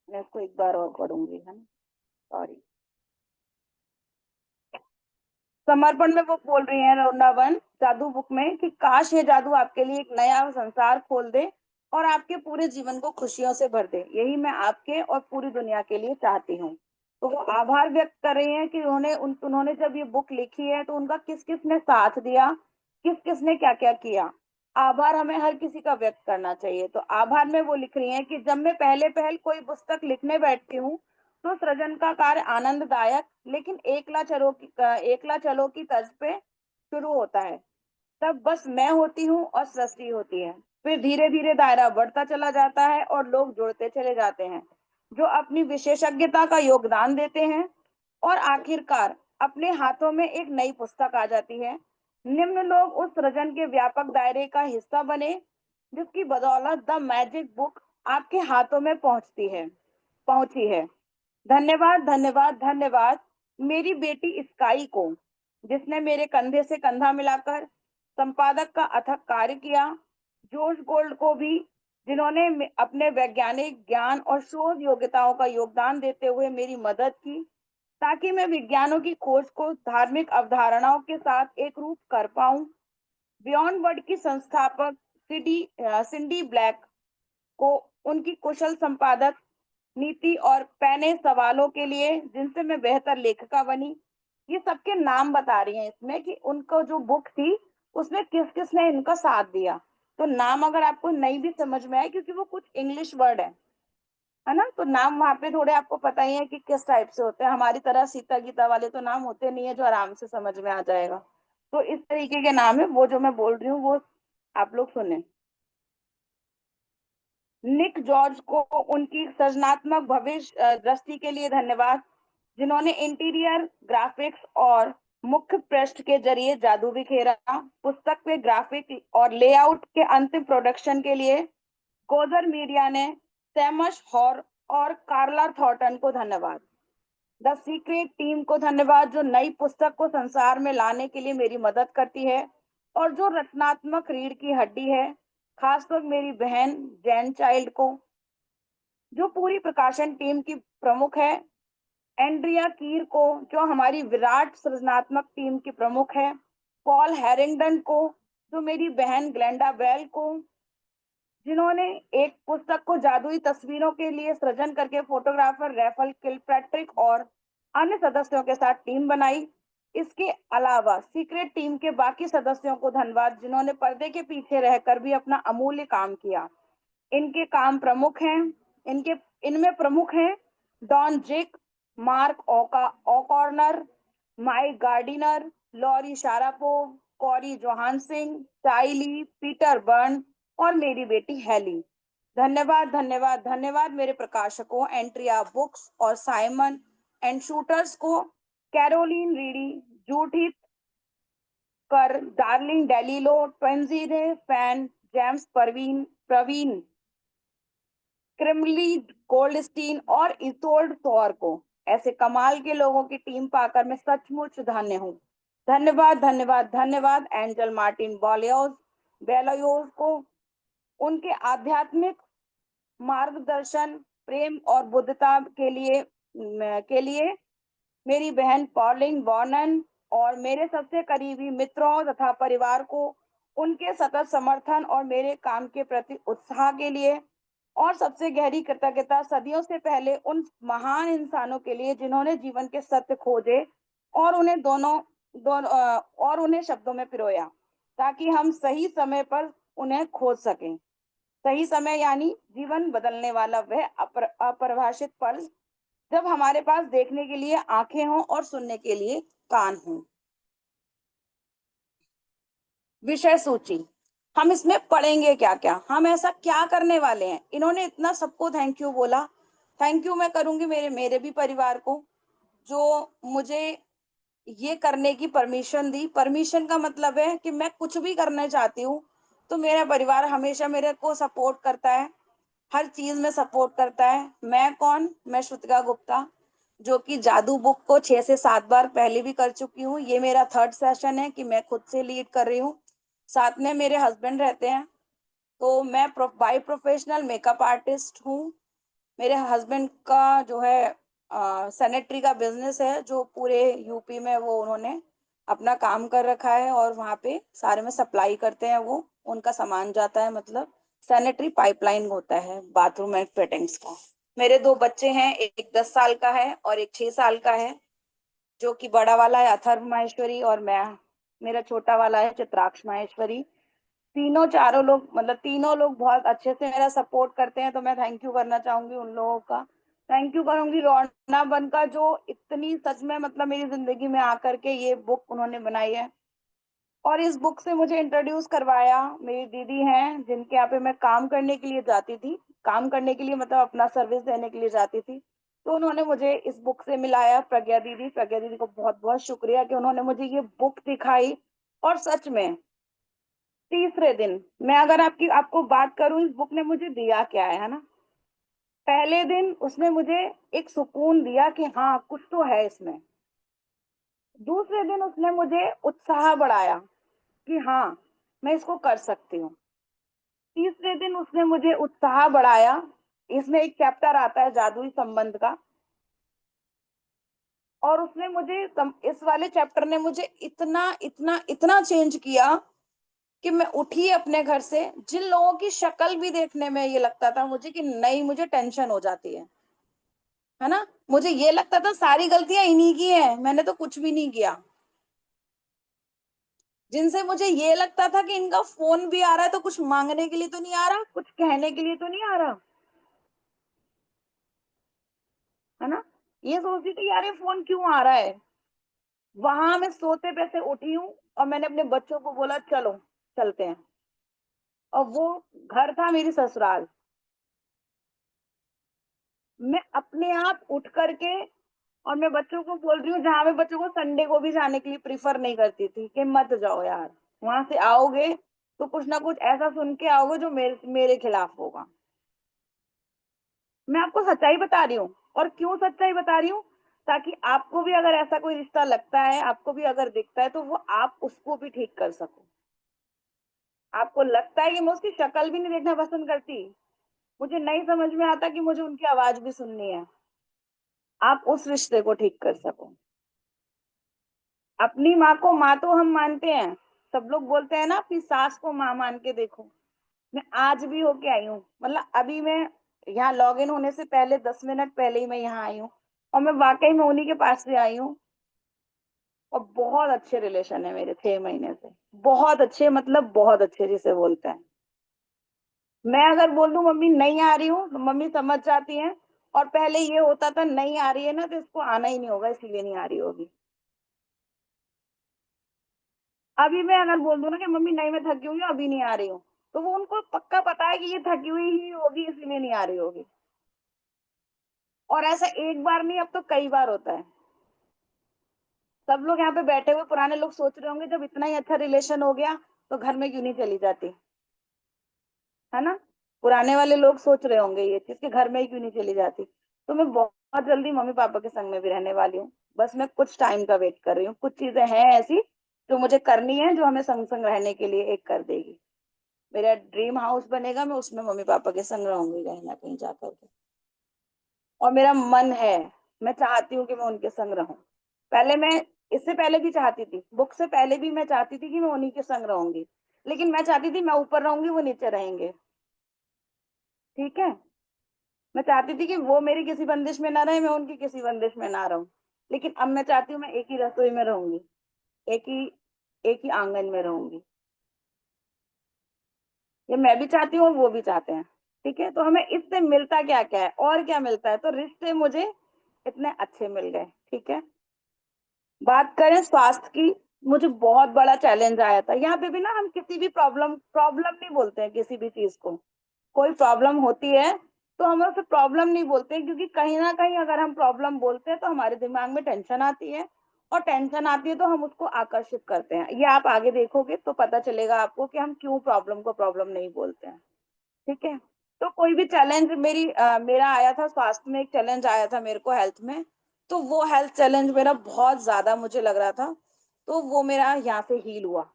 मैं इसको एक बार और पढ़ूंगी, है ना। सॉरी। समर्पण में वो बोल रही हैं वृंदावन जादू बुक में कि काश ये जादू आपके लिए एक नया संसार खोल दे और आपके पूरे जीवन को खुशियों से भर दे। यही मैं आपके और पूरी दुनिया के लिए चाहती हूँ। तो वो आभार व्यक्त कर रही हैं कि उन्होंने जब ये बुक लिखी है तो उनका किस किस ने साथ दिया, किस किस ने क्या क्या किया। आभार हमें हर किसी का व्यक्त करना चाहिए। तो आभार में वो लिख रही हैं कि जब मैं पहले पहल कोई पुस्तक लिखने बैठती हूँ तो सृजन का कार्य आनंददायक लेकिन एकला चलो की तर्ज पे शुरू होता है। तब बस मैं होती हूँ और सृष्टि होती है। फिर धीरे धीरे दायरा बढ़ता चला जाता है और लोग जुड़ते चले जाते हैं जो अपनी विशेषज्ञता का योगदान देते हैं और आखिरकार अपने हाथों में एक नई पुस्तक आ जाती है। निम्न लोग उस सृजन के व्यापक दायरे का हिस्सा बने जिसकी बदौलत द मैजिक बुक आपके हाथों में पहुंची है। धन्यवाद धन्यवाद धन्यवाद मेरी बेटी स्काई को, जिसने मेरे कंधे से कंधा मिलाकर संपादक का अथक कार्य किया। जॉर्ज गोल्ड को भी, जिन्होंने अपने वैज्ञानिक ज्ञान और शोध योग्यताओं का योगदान देते हुए मेरी मदद की ताकि मैं विज्ञानों की खोज को धार्मिक अवधारणाओं के साथ एक रूप कर पाऊं। बियॉन्ड वर्ड की संस्थापक सिंडी ब्लैक को, उनकी कुशल संपादक नीति और पैने सवालों के लिए जिनसे मैं बेहतर लेखिका बनी। ये सबके नाम बता रही हैं इसमें कि उनको जो बुक थी उसमें किस किस ने इनका साथ दिया। तो नाम अगर आपको नहीं भी समझ में आए क्योंकि वो कुछ इंग्लिश वर्ड है ना, तो नाम वहाँ पे थोड़े आपको पता ही है कि किस टाइप से होते हैं। हमारी तरह सीता गीता वाले तो नाम होते नहीं है जो आराम से समझ में आ जाएगा। तो इस तरीके के नाम है वो जो मैं बोल रही हूँ, वो आप लोग सुने। निक जॉर्ज को उनकी सृजनात्मक भविष्य दृष्टि के लिए धन्यवाद, जिन्होंने इंटीरियर ग्राफिक्स और मुख्य पृष्ठ के जरिए जादू बिखेरा। पुस्तक पे ग्राफिक और लेआउट के अंतिम प्रोडक्शन के लिए गोजर मीडिया ने सैमश हॉर और कार्ला थॉर्टन को धन्यवाद। द सीक्रेट टीम को धन्यवाद जो नई पुस्तक को संसार में लाने के लिए मेरी मदद करती है और जो रचनात्मक रीढ़ की हड्डी है। खासकर मेरी बहन जैन चाइल्ड को, जो पूरी प्रकाशन टीम की प्रमुख है। एंड्रिया कीर को, जो हमारी विराट सृजनात्मक टीम की प्रमुख है। पॉल हैरिंगटन को, जो मेरी बहन ग्लेंडा बेल को, जिन्होंने एक पुस्तक को जादुई तस्वीरों के लिए सृजन करके फोटोग्राफर रेफल किलपैट्रिक और अन्य सदस्यों के साथ टीम बनाई। इसके अलावा सीक्रेट टीम के बाकी सदस्यों को धन्यवाद जिन्होंने पर्दे के पीछे रहकर भी अपना अमूल्य काम किया। इनके काम प्रमुख हैं इनके इनमें प्रमुख हैं Don Zick, Mark O'Connor, Mike Gardiner, Laurie Sharapov, Corey Johansing, Tyley Peter Byrne और मेरी बेटी हेली। धन्यवाद धन्यवाद धन्यवाद मेरे प्रकाशकों एंट्रिया बुक्स और साइमन एंड शूटर्स को, Caroline Reidy, Judith Curr, Darling DeLillo, ट्वेंजीरे फैन, जेम्स प्रवीण क्रिमली गोल्डस्टीन और इथोल्ड थॉर को। ऐसे कमाल के लोगों की टीम पाकर मैं सचमुच धन्य हूँ। धन्यवाद धन्यवाद धन्यवाद एंजल मार्टिन बेलोयोज को, उनके आध्यात्मिक मार्गदर्शन, प्रेम और बुद्धता के लिए मेरी बहन पॉलिंग बॉर्नन और मेरे सबसे करीबी मित्रों तथा परिवार को उनके सतत समर्थन और मेरे काम के प्रति उत्साह के लिए। और सबसे गहरी कृतज्ञता सदियों से पहले उन महान इंसानों के लिए जिन्होंने जीवन के सत्य खोजे और उन्हें शब्दों में पिरोया ताकि हम सही समय पर उन्हें खोज सकें। सही समय यानी जीवन बदलने वाला वह अपरिभाषित पल जब हमारे पास देखने के लिए आंखें हों और सुनने के लिए कान हों। विषय सूची, हम इसमें पढ़ेंगे क्या क्या, हम ऐसा क्या करने वाले हैं। इन्होंने इतना सबको थैंक यू बोला। थैंक यू मैं करूंगी मेरे मेरे भी परिवार को जो मुझे ये करने की परमिशन दी। परमिशन का मतलब है कि मैं कुछ भी करना चाहती हूँ तो मेरा परिवार हमेशा मेरे को सपोर्ट करता है, हर चीज में सपोर्ट करता है। मैं कौन, मैं श्रुतिका गुप्ता, जो कि जादू बुक को 6 से 7 बार पहले भी कर चुकी हूँ। ये मेरा थर्ड सेशन है कि मैं खुद से लीड कर रही हूँ। साथ में मेरे हस्बैंड रहते हैं। तो मैं बाई प्रोफेशनल मेकअप आर्टिस्ट हूँ मेरे हस्बैंड का जो है सैनिटरी का बिजनेस है, जो पूरे यूपी में वो उन्होंने अपना काम कर रखा है, और वहाँ पे सारे में सप्लाई करते हैं वो, उनका सामान जाता है, मतलब सैनिटरी पाइपलाइन होता है बाथरूम एंड फिटिंग्स का। मेरे दो बच्चे हैं, एक 10 साल का है और एक 6 साल का है, जो कि बड़ा वाला है अथर्व माहेश्वरी, और मैं, मेरा छोटा वाला है चित्राक्ष माहेश्वरी। तीनों चारों लोग, मतलब तीनों लोग बहुत अच्छे से मेरा सपोर्ट करते हैं, तो मैं थैंक यू करना चाहूंगी उन लोगों का। थैंक यू करूंगी रोना बन का, जो इतनी सच में मतलब मेरी जिंदगी में आकर के ये बुक उन्होंने बनाई है। और इस बुक से मुझे इंट्रोड्यूस करवाया मेरी दीदी हैं, जिनके यहाँ पे मैं काम करने के लिए जाती थी, काम करने के लिए मतलब अपना सर्विस देने के लिए जाती थी। तो उन्होंने मुझे इस बुक से मिलाया, प्रज्ञा दीदी। प्रज्ञा दीदी को बहुत बहुत शुक्रिया कि उन्होंने मुझे ये बुक दिखाई। और सच में तीसरे दिन, मैं अगर आपको बात करूं इस बुक ने मुझे दिया क्या है ना, पहले दिन उसने मुझे एक सुकून दिया कि हाँ कुछ तो है इसमें। दूसरे दिन उसने मुझे उत्साह बढ़ाया कि हाँ मैं इसको कर सकती हूँ। तीसरे दिन उसने मुझे उत्साह बढ़ाया, इसमें एक चैप्टर आता है जादुई संबंध का, और उसने मुझे इस वाले चैप्टर ने मुझे इतना इतना इतना चेंज किया कि मैं उठी अपने घर से, जिन लोगों की शक्ल भी देखने में ये लगता था मुझे कि नहीं, मुझे टेंशन हो जाती है ना, मुझे ये लगता था सारी गलतियां इन्हीं की हैं, मैंने तो कुछ भी नहीं किया। जिनसे मुझे ये लगता था कि इनका फोन भी आ रहा है तो कुछ मांगने के लिए तो नहीं आ रहा, कुछ कहने के लिए तो नहीं आ रहा, है ना, ये सोचती थी यार ये फोन क्यों आ रहा है। वहां मैं सोते पैसे उठी हूँ, और मैंने अपने बच्चों को बोला चलो चलते हैं, और वो घर था मेरी ससुराल। मैं अपने आप उठ करके, और मैं बच्चों को बोल रही हूँ, जहां मैं बच्चों को संडे को भी जाने के लिए प्रीफर नहीं करती थी कि मत जाओ यार, वहां से आओगे तो कुछ ना कुछ ऐसा सुन के आओगे जो मेरे मेरे खिलाफ होगा। मैं आपको सच्चाई बता रही हूँ। और क्यों सच्चाई बता रही हूँ, ताकि आपको भी अगर ऐसा कोई रिश्ता लगता है, आपको भी अगर दिखता है, तो वो आप उसको भी ठीक कर सको। आपको लगता है कि मैं उसकी शक्ल भी नहीं देखना पसंद करती, मुझे नहीं समझ में आता कि मुझे उनकी आवाज भी सुननी है, आप उस रिश्ते को ठीक कर सको। अपनी माँ को माँ तो हम मानते हैं, सब लोग बोलते हैं ना अपनी सास को माँ मान के देखो। मैं आज भी होके आई हूँ, मतलब अभी मैं यहाँ लॉग इन होने से पहले 10 मिनट पहले ही मैं यहाँ आई हूँ, और मैं वाकई में उन्हीं के पास से आई हूँ। और बहुत अच्छे रिलेशन है मेरे 6 महीने से, बहुत अच्छे, मतलब बहुत अच्छे जिसे बोलते हैं। मैं अगर बोल दूं मम्मी नहीं आ रही हूँ तो मम्मी समझ जाती हैं। और पहले ये होता था नहीं आ रही है ना तो इसको आना ही नहीं होगा, इसीलिए नहीं आ रही होगी। अभी मैं अगर बोल दूं ना कि मम्मी नहीं मैं थकी हुई हूँ अभी नहीं आ रही हूँ, तो वो उनको पक्का पता है कि ये थकी हुई ही होगी इसलिए नहीं आ रही होगी। और ऐसा एक बार नहीं, अब तो कई बार होता है। सब लोग यहाँ पे बैठे हुए पुराने लोग सोच रहे होंगे जब इतना ही अच्छा रिलेशन हो गया तो घर में क्यों नहीं चली जाती, है ना। पुराने वाले लोग सोच रहे होंगे ये चीज कि घर में ही क्यों नहीं चली जाती। तो मैं बहुत जल्दी मम्मी पापा के संग में भी रहने वाली हूँ, बस मैं कुछ टाइम का वेट कर रही हूँ। कुछ चीजें हैं ऐसी जो मुझे करनी है, जो हमें संग संग रहने के लिए एक कर देगी। मेरा ड्रीम हाउस बनेगा, मैं उसमें मम्मी पापा के संग रहूंगी कहीं ना कहीं जाकर के। और मेरा मन है, मैं चाहती हूँ कि मैं उनके संग रहूं। पहले मैं, इससे पहले भी चाहती थी, बुक से पहले भी मैं चाहती थी कि मैं उन्हीं के संग रहूंगी, लेकिन मैं चाहती थी मैं ऊपर रहूंगी वो नीचे रहेंगे। ठीक है, मैं चाहती थी कि वो मेरी किसी बंदिश में ना रहे, मैं उनकी किसी बंदिश में ना रहूं। लेकिन अब मैं चाहती हूँ मैं एक ही रसोई में रहूंगी, एक ही एक ही आंगन में रहूंगी। ये मैं भी चाहती हूँ और वो भी चाहते हैं। ठीक है, तो हमें इससे मिलता क्या क्या है, और क्या मिलता है, तो रिश्ते मुझे इतने अच्छे मिल गए। ठीक है, बात करें स्वास्थ्य की, मुझे बहुत बड़ा चैलेंज आया था। यहाँ पे भी ना हम किसी भी प्रॉब्लम प्रॉब्लम नहीं बोलते हैं किसी भी चीज को। कोई प्रॉब्लम होती है तो हम उसे प्रॉब्लम नहीं बोलते हैं, क्योंकि कहीं ना कहीं अगर हम प्रॉब्लम बोलते हैं तो हमारे दिमाग में टेंशन आती है, और टेंशन आती है तो हम उसको आकर्षित करते हैं। ये आप आगे देखोगे तो पता चलेगा आपको कि हम क्यों प्रॉब्लम को प्रॉब्लम नहीं बोलते हैं। ठीक है, तो कोई भी चैलेंज मेरा आया था, स्वास्थ्य में एक चैलेंज आया था मेरे को हेल्थ में, तो वो हेल्थ चैलेंज मेरा बहुत ज्यादा मुझे लग रहा था, तो वो मेरा यहाँ से हील हुआ।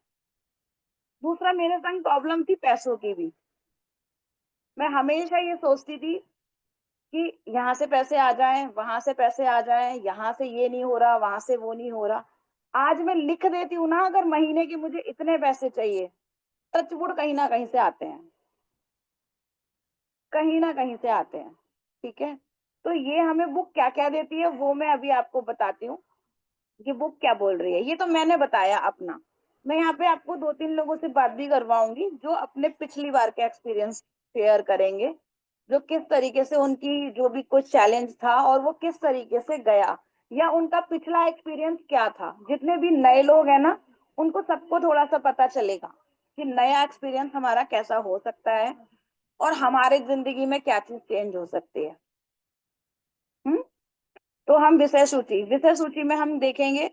दूसरा, मेरे संग प्रॉब्लम थी पैसों की भी। मैं हमेशा ये सोचती थी कि यहाँ से पैसे आ जाएं, वहां से पैसे आ जाएं, यहाँ से ये नहीं हो रहा, वहां से वो नहीं हो रहा। आज मैं लिख देती हूँ ना, अगर महीने के मुझे इतने पैसे चाहिए, टचवुड कहीं ना कहीं से आते हैं, कहीं ना कहीं से आते हैं। ठीक है। तो ये हमें बुक क्या क्या देती है वो मैं अभी आपको बताती हूँ कि बुक क्या बोल रही है। ये तो मैंने बताया अपना। मैं यहाँ पे आपको दो तीन लोगों से बात भी करवाऊंगी जो अपने पिछली बार के एक्सपीरियंस शेयर करेंगे, जो किस तरीके से उनकी जो भी कुछ चैलेंज था और वो किस तरीके से गया, या उनका पिछला एक्सपीरियंस क्या था। जितने भी नए लोग हैं ना, उनको सबको थोड़ा सा पता चलेगा कि नया एक्सपीरियंस हमारा कैसा हो सकता है और हमारे जिंदगी में क्या चीज चेंज हो सकती है। हम्म। तो हम विषय सूची में हम देखेंगे।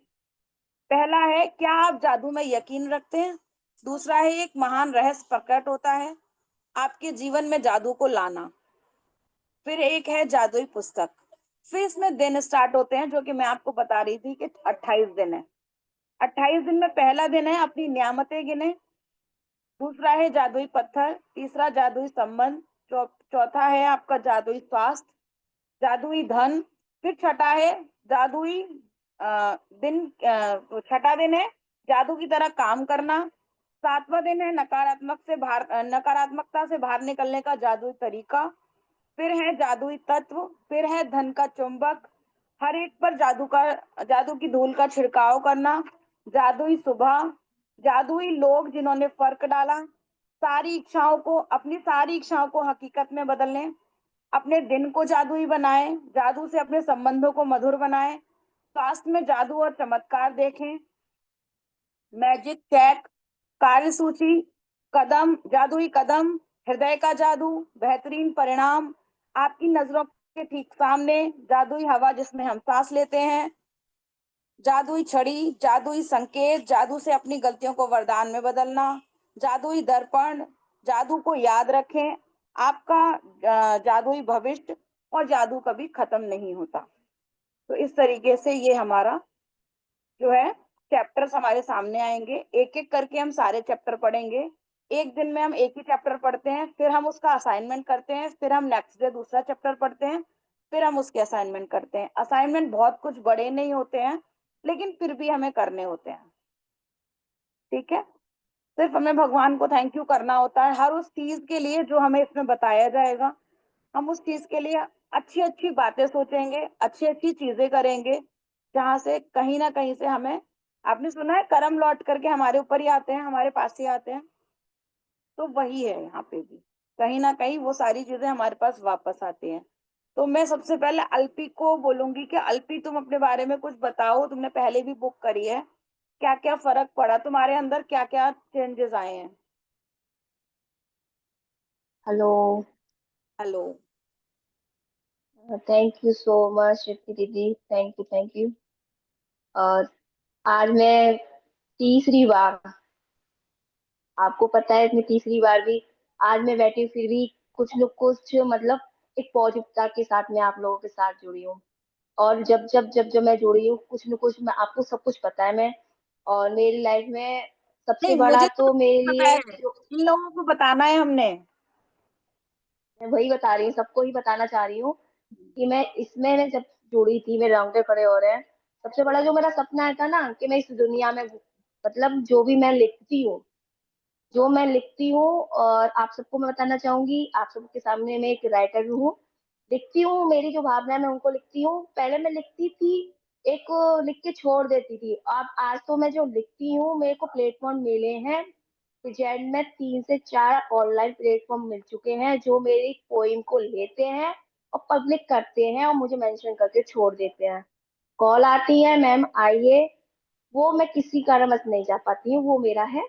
पहला है, क्या आप जादू में यकीन रखते हैं। दूसरा है, एक महान रहस्य प्रकट होता है, आपके जीवन में जादू को लाना। फिर एक है जादुई पुस्तक। फिर इसमें दिन स्टार्ट होते हैं, जो कि मैं आपको बता रही थी कि 28 दिन है। 28 दिन में पहला दिन है अपनी नियामतें गिने। दूसरा है जादुई पत्थर। तीसरा जादुई संबंध। चौथा है आपका जादुई स्वास्थ्य, जादुई धन। फिर छठा है जादुई दिन। छठा दिन है जादू की तरह काम करना। सातवां दिन है नकारात्मकता से बाहर निकलने का जादुई तरीका। फिर है जादुई तत्व। फिर है धन का चुंबक, हर एक पर जादू की धूल का छिड़काव करना। जादुई सुबह, जादुई लोग जिन्होंने फर्क डाला। सारी इच्छाओं को हकीकत में बदलने। अपने दिन को जादुई बनाएं, जादू से अपने संबंधों को मधुर बनाएं। स्वास्थ्य में जादू और चमत्कार देखें। मैजिक चेक, कार्य सूची, कदम, जादुई कदम, हृदय का जादू, बेहतरीन परिणाम, आपकी नजरों के ठीक सामने जादुई हवा जिसमें हम सांस लेते हैं। जादुई छड़ी, जादुई संकेत, जादू से अपनी गलतियों को वरदान में बदलना। जादुई दर्पण, जादू को याद रखें, आपका जादुई भविष्य। और जादू कभी खत्म नहीं होता। तो इस तरीके से ये हमारा जो है चैप्टर्स हमारे सामने आएंगे। एक एक करके हम सारे चैप्टर पढ़ेंगे। एक दिन में हम एक ही चैप्टर पढ़ते हैं, फिर हम उसका असाइनमेंट करते हैं, फिर हम नेक्स्ट डे दूसरा चैप्टर पढ़ते हैं, फिर हम उसके असाइनमेंट करते हैं। असाइनमेंट बहुत कुछ बड़े नहीं होते हैं, लेकिन फिर भी हमें करने होते हैं। ठीक है। सिर्फ हमें भगवान को थैंक यू करना होता है हर उस चीज के लिए जो हमें इसमें बताया जाएगा। हम उस चीज के लिए अच्छी अच्छी बातें सोचेंगे, अच्छी अच्छी चीजें करेंगे, जहां से कहीं ना कहीं से हमें, आपने सुना है कर्म लौट करके हमारे ऊपर ही आते हैं, हमारे पास ही आते हैं। तो वही है यहाँ पे भी, कहीं ना कहीं वो सारी चीजें हमारे पास वापस आती हैं। तो मैं सबसे पहले अल्पी को बोलूंगी कि अल्पी तुम अपने बारे में कुछ बताओ, तुमने पहले भी बुक करी है, क्या क्या फर्क पड़ा तुम्हारे अंदर, क्या क्या चेंजेस आए हैं। Hello. Hello. Thank you so much Shruti दीदी, थैंक यू थैंक यू। और आज मैं तीसरी बार, आपको पता है मैं तीसरी बार भी आज मैं बैठी हूँ, फिर भी कुछ लोग कुछ मतलब एक पॉजिटिवता के साथ मैं आप लोगों के साथ जुड़ी हूँ। और जब मैं जुड़ी हूँ कुछ न कुछ, मैं आपको सब कुछ पता है। मैं और मेरी लाइफ में सबसे नहीं, बड़ा मुझे तो तो मेरे पता लिए है, इन लोगों को बताना है हमने। मैं वही बता रही हूँ, सबको ही बताना चाह रही हूँ कि मैं जब जुड़ी थी, मेरे रोंगटे खड़े हो रहे हैं। सबसे बड़ा जो मेरा सपना है था ना, कि मैं इस दुनिया में मतलब जो मैं लिखती हूँ, और आप सबको मैं बताना चाहूंगी, आप सबके सामने मैं एक राइटर हूँ। लिखती हूँ, मेरी जो भावना है मैं उनको लिखती हूँ। पहले मैं लिखती थी, एक लिख के छोड़ देती थी। अब आज तो मैं जो लिखती हूँ, मेरे को प्लेटफॉर्म मिले हैं। जेड में 3 से 4 ऑनलाइन प्लेटफॉर्म मिल चुके हैं, जो मेरी पोइम को लेते हैं और पब्लिक करते हैं और मुझे मेंशन करके छोड़ देते हैं। कॉल आती है, मैम आइए। वो मैं किसी कारणवश नहीं जा पाती हूँ, वो मेरा है।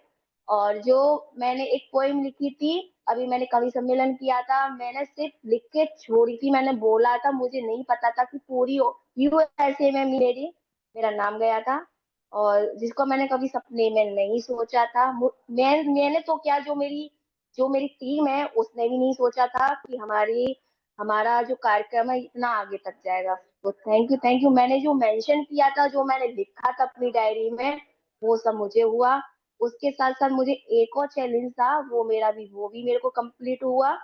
और जो मैंने एक पोइम लिखी थी, अभी मैंने कवि सम्मेलन किया था, मैंने सिर्फ लिख के छोड़ी थी। मैंने बोला था, मुझे नहीं पता था कि पूरी यूएसए में मेरा नाम गया था। और जिसको मैंने कभी सपने में नहीं सोचा था। मैंने तो क्या, जो मेरी टीम है उसने भी नहीं सोचा था कि हमारा जो कार्यक्रम है इतना आगे तक जाएगा। तो थैंक यू। मैंने जो मेंशन किया था, जो मैंने लिखा था अपनी डायरी में, वो सब मुझे हुआ। उसके साथ साथ मुझे एक और चैलेंज था, वो भी मेरे को कंप्लीट हुआ।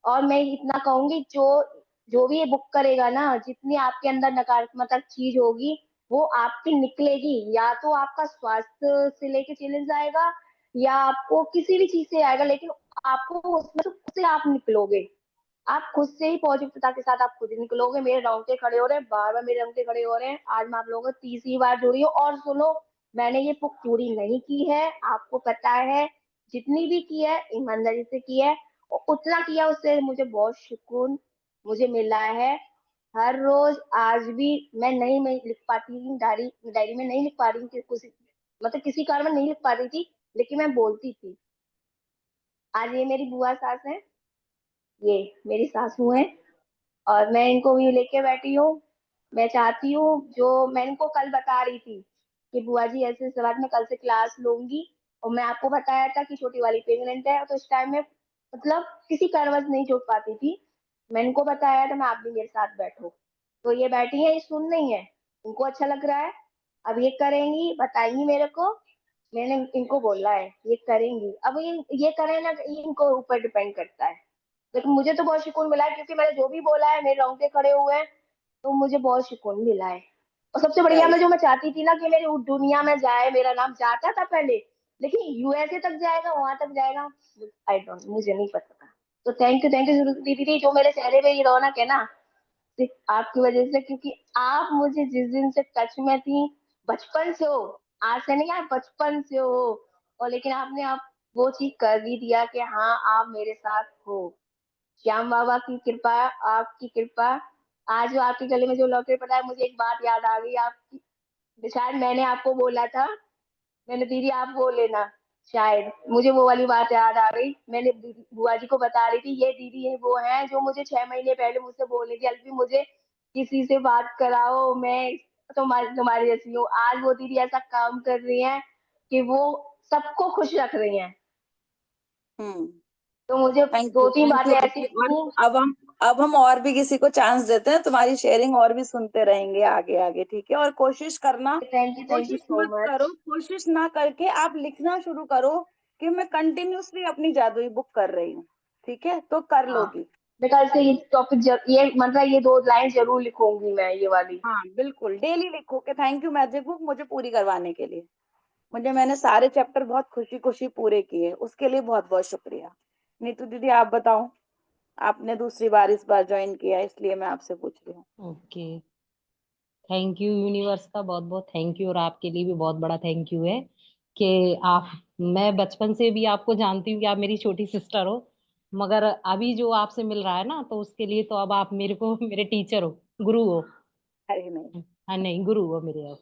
और मैं इतना कहूंगी, जो जो भी ये बुक करेगा ना, जितनी आपके अंदर नकारात्मक चीज होगी वो आपकी निकलेगी। या तो आपका स्वास्थ्य से लेके चैलेंज आएगा, या आपको किसी भी चीज से आएगा, लेकिन आपको उसमें से खुद से आप निकलोगे। आप खुद से ही पॉजिटिवता के साथ आप खुद ही निकलोगे। मेरे रोंगटे खड़े हो रहे हैं, बार बार मेरे रोंगटे खड़े हो रहे हैं। आज मैं आप लोगों को तीसरी बार जुड़ी हूँ। और सुनो, मैंने ये बुक पूरी नहीं की है, आपको पता है। जितनी भी की है ईमानदारी से की है, और उतना किया उससे मुझे बहुत सुकून मुझे मिला है। हर रोज आज भी मैं लिख पाती हूँ डायरी, डायरी में नहीं लिख पा रही हूँ कि कुछ मतलब किसी कारण में नहीं लिख पा रही थी, लेकिन मैं बोलती थी। आज ये मेरी बुआ सास है, ये मेरी सासू है, और मैं इनको भी लेके बैठी हूँ। मैं चाहती हूँ, जो मैं इनको कल बता रही थी कि बुआ जी ऐसे इस बात में कल से क्लास लूंगी। और मैं आपको बताया था कि छोटी वाली प्रेग्नेंट है, तो इस टाइम में मतलब किसी कारणवश नहीं जुट पाती थी। मैं इनको बताया था, मैं आप भी मेरे साथ बैठो। तो ये बैठी है, ये सुन रही है, इनको अच्छा लग रहा है। अब ये करेंगी, बताएंगी मेरे को। मैंने इनको बोला है ये करेंगी। अब ये करें ना, ये इनको ऊपर डिपेंड करता है। लेकिन मुझे तो बहुत सुकून मिला है, क्योंकि मैंने जो भी बोला है मेरे रोंगटे खड़े हुए हैं। तो मुझे बहुत सुकून मिला है। और सबसे बढ़िया, राइट। मैं जो मैं चाहती थी ना कि मेरी दुनिया में जाए, मेरा नाम जाता था पहले, लेकिन यूएसए तक जाएगा, वहां तक जाएगा, आई डोंट, मुझे नहीं पता था। तो थैंक यू दीदी, जो मेरे चेहरे पे ये रौनक है ना, सिर्फ आपकी वजह से। क्योंकि आप मुझे जिस दिन से टच में थी, बचपन से हो, आज से नहीं, आप बचपन से हो। और लेकिन आपने आप वो चीज कर भी दिया कि हाँ आप मेरे साथ हो। श्याम बाबा की कृपा, आपकी कृपा। आज जो आपके गले में जो लॉकेट पड़ा है, मुझे एक बात याद आ गई आपकी। शायद मैंने आपको बोला था, मैंने दीदी आप वो लेना। शायद मुझे वो वाली बात याद आ गई। मैंने बुआ जी को बता रही थी, ये दीदी ये वो है जो मुझे 6 महीने पहले मुझसे बोल रही थी, अल्फी मुझे किसी से बात कराओ, मैं तुम्हारी तुम्हारी जैसी हूँ। आज वो दीदी ऐसा काम कर रही हैं कि वो सबको खुश रख रही हैं। हम्म। तो मुझे दो तीन थैंक बातें यू ऐसी दीदी। और थी। अब हम और भी किसी को चांस देते हैं, तुम्हारी शेयरिंग और भी सुनते रहेंगे आगे आगे, ठीक है? और कोशिश करना, थैंक यू कोशिश सो मत करो, मच। कोशिश ना करके आप लिखना शुरू करो कि मैं कंटिन्यूअसली अपनी जादुई बुक कर रही हूँ। ठीक है, तो कर हाँ, लोगी। मैं कल से ये टॉपिक ये मतलब ये 2 लाइन जरूर लिखूंगी मैं, ये वाली। हाँ बिल्कुल, डेली लिखो कि थैंक यू मैजिक बुक मुझे पूरी करवाने के लिए। मैंने सारे चैप्टर बहुत खुशी खुशी पूरे किए, उसके लिए बहुत बहुत शुक्रिया। नीतू दीदी आप बताओ। आपने दूसरी बार इस बार ज्वाइन किया, इसलिए मैं आपसे पूछ रही हूँ। ओके, थैंक यू यूनिवर्स का बहुत बहुत थैंक यू, और आपके लिए भी बहुत बड़ा थैंक यू है कि आप, मैं बचपन से भी आपको जानती हूँ कि आप मेरी छोटी सिस्टर हो, मगर अभी जो आपसे मिल रहा है ना, तो उसके लिए तो अब आप मेरे को मेरे टीचर हो, गुरु हो। अरे नहीं। हाँ नहीं, गुरु हो मेरे अब।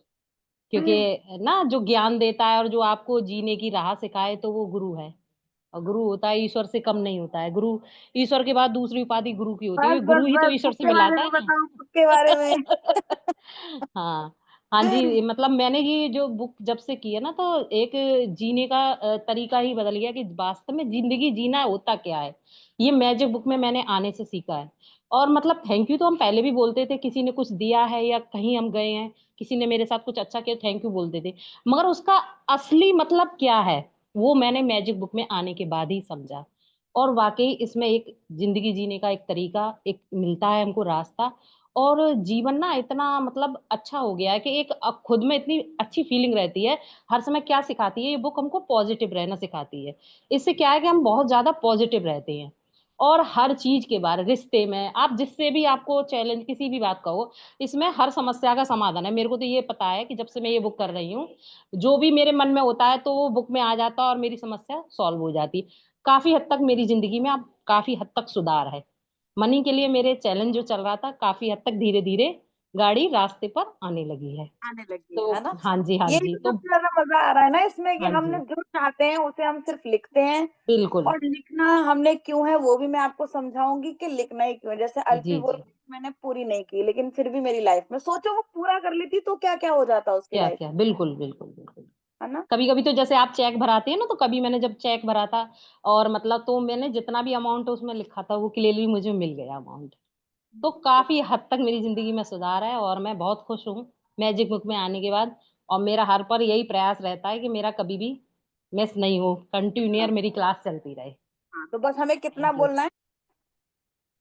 क्योंकि ना जो ज्ञान देता है और जो आपको जीने की राह सिखाए, तो वो गुरु है। और गुरु होता है, ईश्वर से कम नहीं होता है गुरु। ईश्वर के बाद दूसरी उपाधि गुरु की होती है, बस क्योंकि गुरु बस ही तो बस, ईश्वर बुक से के बारे मिलाता में है ना। बताओ, बुक के बारे में। हाँ, हाँ जी, मतलब मैंने ये जो बुक जब से की है ना, तो एक जीने का तरीका ही बदल गया कि वास्तव में जिंदगी जीना होता क्या है। ये मैजिक बुक में मैंने आने से सीखा है। और मतलब थैंक यू तो हम पहले भी बोलते थे, किसी ने कुछ दिया है या कहीं हम गए हैं, किसी ने मेरे साथ कुछ अच्छा किया, थैंक यू बोलते थे। मगर उसका असली मतलब क्या है, वो मैंने मैजिक बुक में आने के बाद ही समझा। और वाकई इसमें एक जिंदगी जीने का एक तरीका एक मिलता है हमको, रास्ता। और जीवन ना इतना मतलब अच्छा हो गया है कि एक खुद में इतनी अच्छी फीलिंग रहती है। हर समय क्या सिखाती है ये बुक, हमको पॉजिटिव रहना सिखाती है। इससे क्या है कि हम बहुत ज्यादा पॉजिटिव रहते हैं। और हर चीज के बारे, रिश्ते में आप जिससे भी आपको चैलेंज किसी भी बात का हो, इसमें हर समस्या का समाधान है। मेरे को तो ये पता है कि जब से मैं ये बुक कर रही हूँ, जो भी मेरे मन में होता है तो वो बुक में आ जाता है और मेरी समस्या सॉल्व हो जाती है। काफी हद तक मेरी जिंदगी में अब काफी हद तक सुधार है। मनी के लिए मेरे चैलेंज जो चल रहा था, काफी हद तक धीरे धीरे गाड़ी रास्ते पर आने लगी है। आने लगी तो है ना? हाँ जी, हाँ यही जी, तो तो सबसे ज्यादा मजा आ रहा है ना इसमें, कि हाँ हमने जी, जो चाहते हैं उसे हम सिर्फ लिखते हैं। बिल्कुल। और लिखना हमने क्यों है वो भी मैं आपको समझाऊंगी कि लिखना ही क्यों है। जैसे अल्फी जी बोल जी, रही थी, मैंने पूरी नहीं की, लेकिन फिर भी मेरी लाइफ में सोचो वो पूरा कर लेती तो क्या क्या हो जाता उसकी क्या लाइफ क्या, में। बिल्कुल बिल्कुल बिल्कुल। है ना? कभी कभी तो जैसे आप चेक भराते हैं ना, तो कभी मैंने जब चेक भरा था, और मतलब तो मैंने जितना भी अमाउंट उसमें लिखा था वो क्लियरली मुझे मिल गया अमाउंट। तो काफी हद तक मेरी जिंदगी में सुधार है, और मैं बहुत खुश हूँ मैजिक बुक में आने के बाद। और मेरा हर पर यही प्रयास रहता है कि मेरा कभी भी मिस नहीं हो, कंटिन्यूअर हाँ मेरी क्लास चलती रहे। हाँ, तो बस हमें कितना थैंक यू। बोलना है?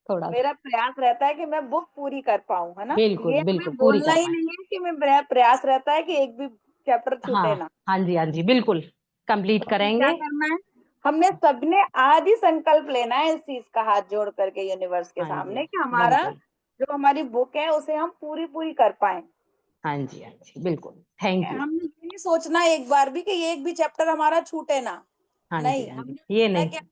थोड़ा सा। मेरा प्रयास रहता है कि मैं बुक पूरी कर पाऊं, है ना। बिल्कुल, ये हमें बिल्कुल पूरी बोलना कर ही पाएँ। नहीं है कि मैं, मेरा प्रयास रहता है कि एक भी चैप्टर छूटे हाँ, ना। हाँ जी, हाँ जी, बिल्कुल कंप्लीट तो हमें क्या करेंगे। करना है, हमने सबने आज ही संकल्प लेना है इस चीज का, हाथ जोड़ करके यूनिवर्स के हाँ जी, सामने, हाँ कि जी, हमारा बिल्कुल। जो हमारी बुक है उसे हम पूरी पूरी कर पाए। हाँ जी, हाँ जी, बिल्कुल। Thank you. हमने ये नहीं सोचना एक बार भी कि ये एक भी चैप्टर हमारा छूटे ना। हाँ जी, नहीं, हाँ जी, हमने ये सोचना है नहीं। कि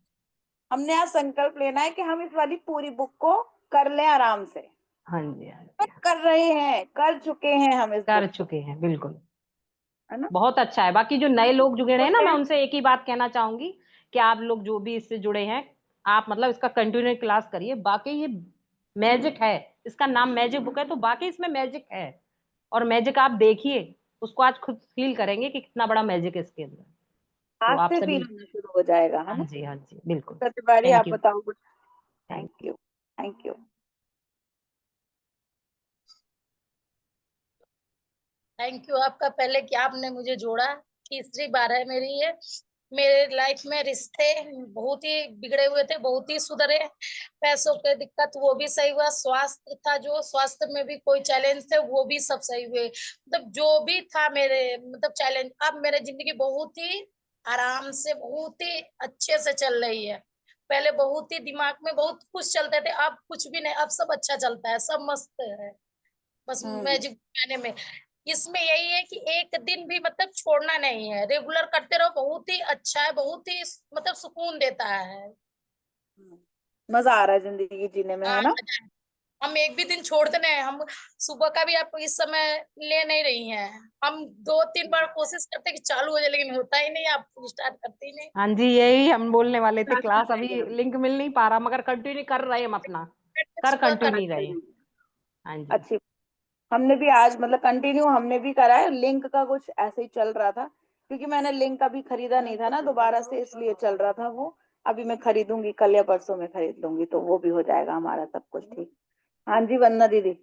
हमने आज संकल्प लेना है कि हम इस वाली पूरी बुक को कर लें आराम से। हाँ जी, हाँ पर जी, कर रहे हैं, कर चुके हैं हम इस कर बुक को, चुके हैं, बिल्कुल। है ना। बहुत अच्छा है। बाकी जो नए लोग जुड़े हैं ना, होते मैं हैं। उनसे एक ही बात कहना चाहूंगी कि आप लोग जो भी इससे जुड़े हैं, आप मतलब इसका कंटिन्यू क्लास करिए। बाकी ये मैजिक है, इसका नाम मैजिक बुक है, तो बाकी इसमें मैजिक है। और मैजिक आप देखिए, उसको आज खुद फील करेंगे कि कितना बड़ा मैजिक है इसके अंदर। तो आज आप से सभी। फील होना शुरू हो जाएगा, है हाँ ना। जी, हाँ जी, बिल्कुल। प्रतिवारी थैंक आप यू। बताओ कुछ। Thank thank you, thank you. Thank you आपका, पहले कि आपने मुझे जोड़ा। तीसरी बार है मेरी ये। मेरे लाइफ में रिश्ते बहुत ही बिगड़े हुए थे, बहुत ही सुधरे। पैसों की दिक्कत वो भी सही हुआ, स्वास्थ्य था जो स्वास्थ्य में भी कोई चैलेंज थे वो भी सब सही हुए। मतलब जो भी था मेरे मतलब चैलेंज, अब मेरे जिंदगी बहुत ही आराम से बहुत ही अच्छे से चल रही है। पहले बहुत ही दिमाग में बहुत कुछ चलते थे, अब कुछ भी नहीं, अब सब अच्छा चलता है, सब मस्त है। बस हम्म। मैजिक बनाने में इसमें यही है कि एक दिन भी मतलब छोड़ना नहीं है, रेगुलर करते रहो, बहुत ही अच्छा है, बहुत ही मतलब सुकून देता है। मजा आ रहा है जिंदगी जीने में, है हाँ, ना। मजा है। हम एक भी दिन छोड़ते नहीं हैं। हम सुबह का भी आप इस समय ले नहीं रही हैं। हम 2-3 बार कोशिश करते हैं कि चालू हो जाए, लेकिन होता ही नहीं, आप स्टार्ट करते ही नहीं। हाँ जी, यही हम बोलने वाले थे। क्लास कर क्लास रहे अभी हैं हम। लिंक मिल नहीं पा रहा, मगर कंटिन्यू कर रहे हैं हम अपना। कर सुबह कंटिन्यू करते रहे हैं। हैं। हाँ जी। अच्छी। हमने भी आज मतलब कंटिन्यू हमने भी करा है, लिंक का कुछ ऐसे ही चल रहा था, क्योंकि मैंने लिंक अभी खरीदा नहीं था ना दोबारा से, इसलिए चल रहा था वो। अभी मैं खरीदूंगी, कल या परसों में खरीद लूंगी, तो वो भी हो जाएगा हमारा सब कुछ ठीक। हाँ जी, वंदना दीदी,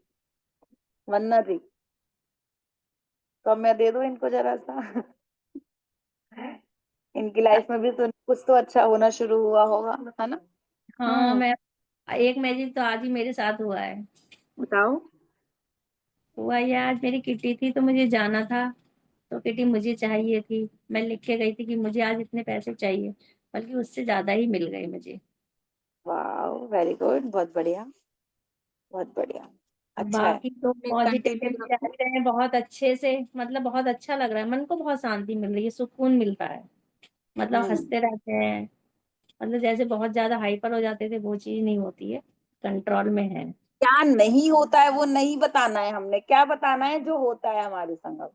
वंदना जी, तो अब मैं दे दूं इनको जरा सा। इनकी लाइफ में भी तो कुछ तो अच्छा होना शुरू हुआ होगा, है ना। हाँ, मैं एक मैजिक तो आज ही मेरे साथ हुआ है। बताओ। हुआ ये, आज मेरी किटी थी तो मुझे जाना था। तो किटी मुझे चाहिए थी, मैं लिख के गई थी कि मुझे आज इतने पैसे चाहिए, बल्कि उससे ज्यादा ही मिल गए मुझे। वाह, वेरी गुड, बहुत बढ़िया, बहुत बढ़िया। अच्छा है। बाकी तो कंटिन्यू पॉजिटिवली रह रखो। रहे हैं बहुत अच्छे से, मतलब बहुत अच्छा लग रहा है, मन को बहुत शांति मिल रही है, सुकून मिलता है। मतलब हम्म। हंसते रहते हैं। मतलब जैसे बहुत ज्यादा हाइपर हो जाते थे, वो चीज नहीं होती है, कंट्रोल में है। क्या नहीं होता है वो नहीं बताना है, हमने क्या बताना है जो होता है हमारे संग।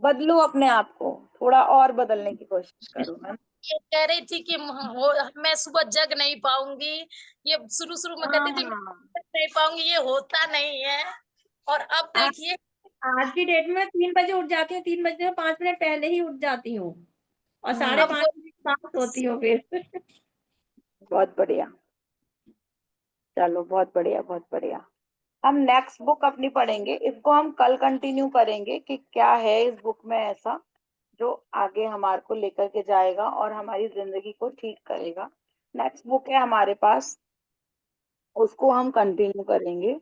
बदलो अपने आप को, थोड़ा और बदलने की कोशिश करो, है ना? ये कह रही थी कि मैं सुबह जग नहीं पाऊंगी। ये शुरू शुरू में कहती थी मैं हाँ। जग नहीं पाऊंगी, ये होता नहीं है। और अब आ- देखिए। आज की डेट में 3 बजे उठ जाती हूँ, 3 बजने में 5 मिनट पहले ही उठ जाती हूँ। और साढ़े अब हम्म। पाँच बजे शांत होती हूँ फिर। बहुत बढ़िया। चलो, बहुत बढ़िया, बहुत बढ़िया। हम नेक्स्ट बुक अपनी पढ़ेंगे, इसको हम कल कंटिन्यू करेंगे कि क्या है इस बुक में ऐसा जो आगे हमारे को लेकर के जाएगा और हमारी जिंदगी को ठीक करेगा। नेक्स्ट बुक है हमारे पास, उसको हम कंटिन्यू करेंगे।